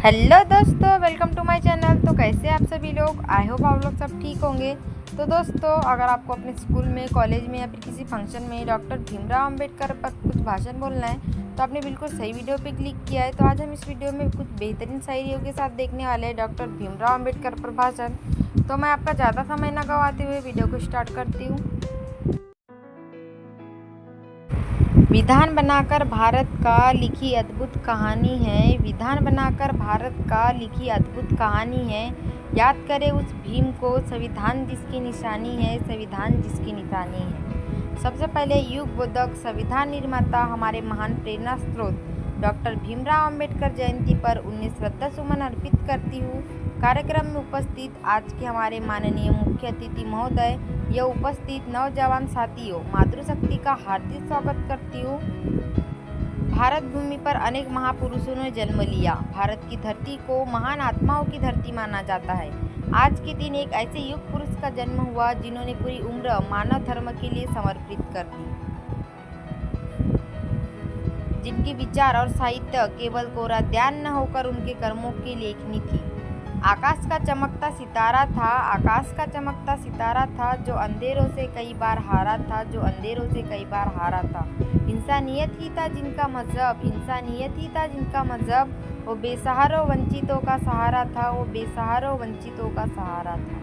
Hello दोस्तों, welcome to my channel. तो कैसे आप सभी लोग? आई होप आप लोग सब ठीक होंगे। तो दोस्तों, अगर आपको अपने स्कूल में, कॉलेज में या फिर किसी फंक्शन में डॉक्टर भीमराव अंबेडकर पर कुछ भाषण बोलना है तो आपने बिल्कुल सही वीडियो पे क्लिक किया है। तो आज हम इस वीडियो में कुछ बेहतरीन शायरियों के साथ देखने वाले हैं डॉक्टर भीमराव अंबेडकर पर भाषण। तो मैं आपका ज़्यादा समय न गवाते हुए वीडियो को स्टार्ट करती हूँ। विधान बनाकर भारत का लिखी अद्भुत कहानी है, विधान बनाकर भारत का लिखी अद्भुत कहानी है। याद करें उस भीम को, संविधान जिसकी निशानी है, संविधान जिसकी निशानी है। सबसे पहले युग बोधक, संविधान निर्माता, हमारे महान प्रेरणा स्रोत डॉक्टर भीमराव अंबेडकर जयंती पर उन्हें श्रद्धा सुमन अर्पित करती हूँ। कार्यक्रम में उपस्थित आज के हमारे माननीय मुख्य अतिथि महोदय, यह उपस्थित नौजवान साथियों, मातृशक्ति का हार्दिक स्वागत करती हूँ। भारत भूमि पर अनेक महापुरुषों ने जन्म लिया। भारत की धरती को महान आत्माओं की धरती माना जाता है। आज के दिन एक ऐसे युग पुरुष का जन्म हुआ जिन्होंने पूरी उम्र मानव धर्म के लिए समर्पित कर दी, जिनके विचार और साहित्य केवल कोरा ध्यान न होकर उनके कर्मों की लेखनी थी। आकाश का चमकता सितारा था, आकाश का चमकता सितारा था, जो अंधेरों से कई बार हारा था, जो अंधेरों से कई बार हारा था। इंसानियत ही था जिनका मजहब, इंसानियत ही था जिनका मजहब, वो बेसहारों वंचितों का सहारा था, वो बेसहारों वंचितों का सहारा था।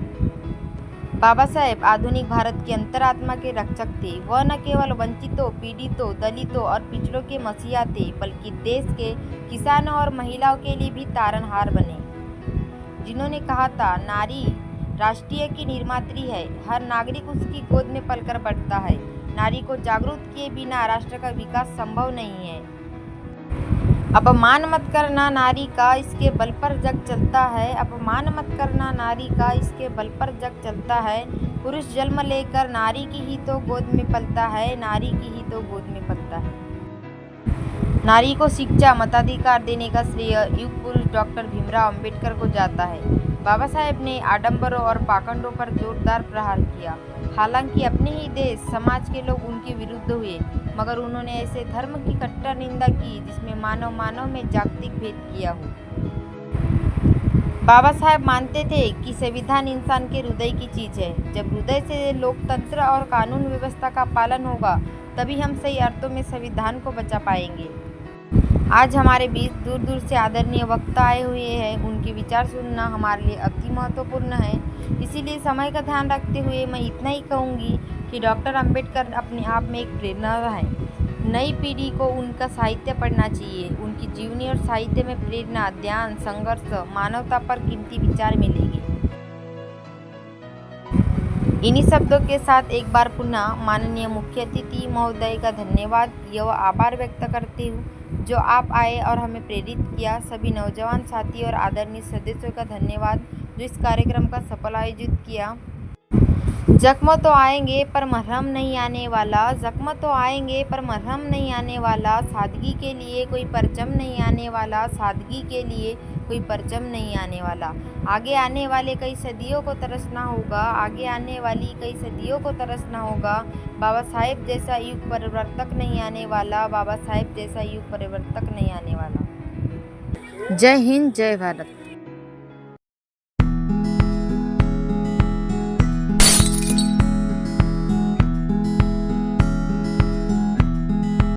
बाबा साहेब आधुनिक भारत की अंतरात्मा के रक्षक थे। वह न केवल वंचितों, पीड़ितों, दलितों और पिछड़ों के मसीहा थे, बल्कि देश के किसानों और महिलाओं के लिए भी तारनहार बने। जिन्होंने कहा था, नारी राष्ट्रीय की निर्मात्री है, हर नागरिक उसकी गोद में पलकर बढ़ता है। नारी को जागरूक किए बिना राष्ट्र का विकास संभव नहीं है। अपमान मत करना नारी का, इसके बल पर जग चलता है। अपमान मत करना नारी का, इसके बल पर जग चलता है। पुरुष जन्म लेकर नारी की ही तो गोद में पलता है, नारी की ही तो गोद में पलता है। नारी को शिक्षा, मताधिकार देने का श्रेय युग पुरुष डॉक्टर भीमराव अंबेडकर को जाता है। बाबा साहेब ने आडंबरों और पाखंडों पर जोरदार प्रहार किया। हालांकि अपने ही देश समाज के लोग उनके विरुद्ध हुए, मगर उन्होंने ऐसे धर्म की कट्टर निंदा की जिसमें मानव मानव में जागतिक भेद किया हो। बाबा साहेब मानते थे कि संविधान इंसान के हृदय की चीज है। जब हृदय से लोकतंत्र और कानून व्यवस्था का पालन होगा, तभी हम सही अर्थों में संविधान को बचा पाएंगे। आज हमारे बीच दूर दूर से आदरणीय वक्ता आए हुए हैं। उनके विचार सुनना हमारे लिए अति महत्वपूर्ण है। इसीलिए समय का ध्यान रखते हुए मैं इतना ही कहूँगी कि डॉक्टर अंबेडकर अपने आप में एक प्रेरणा है। नई पीढ़ी को उनका साहित्य पढ़ना चाहिए। उनकी जीवनी और साहित्य में प्रेरणा, ध्यान, संघर्ष, मानवता पर कीमती विचार मिलेंगे। इन्हीं शब्दों के साथ एक बार पुनः माननीय मुख्य अतिथि महोदय का धन्यवाद व आभार व्यक्त करती हूँ, जो आप आए और हमें प्रेरित किया। सभी नौजवान साथी और आदरणीय सदस्यों का धन्यवाद जो इस कार्यक्रम का सफल आयोजित किया। जख्म तो आएंगे पर मरहम नहीं आने वाला, जख्म तो आएंगे पर मरहम नहीं आने वाला। सादगी के लिए कोई परचम नहीं आने वाला, सादगी के लिए कोई परचम नहीं आने वाला। आगे आने वाले कई सदियों को तरसना होगा, आगे आने वाली कई सदियों को तरसना होगा। बाबा साहेब जैसा युग परिवर्तक नहीं आने वाला, बाबा साहेब जैसा युग परिवर्तक नहीं आने वाला। जय हिंद, जय भारत।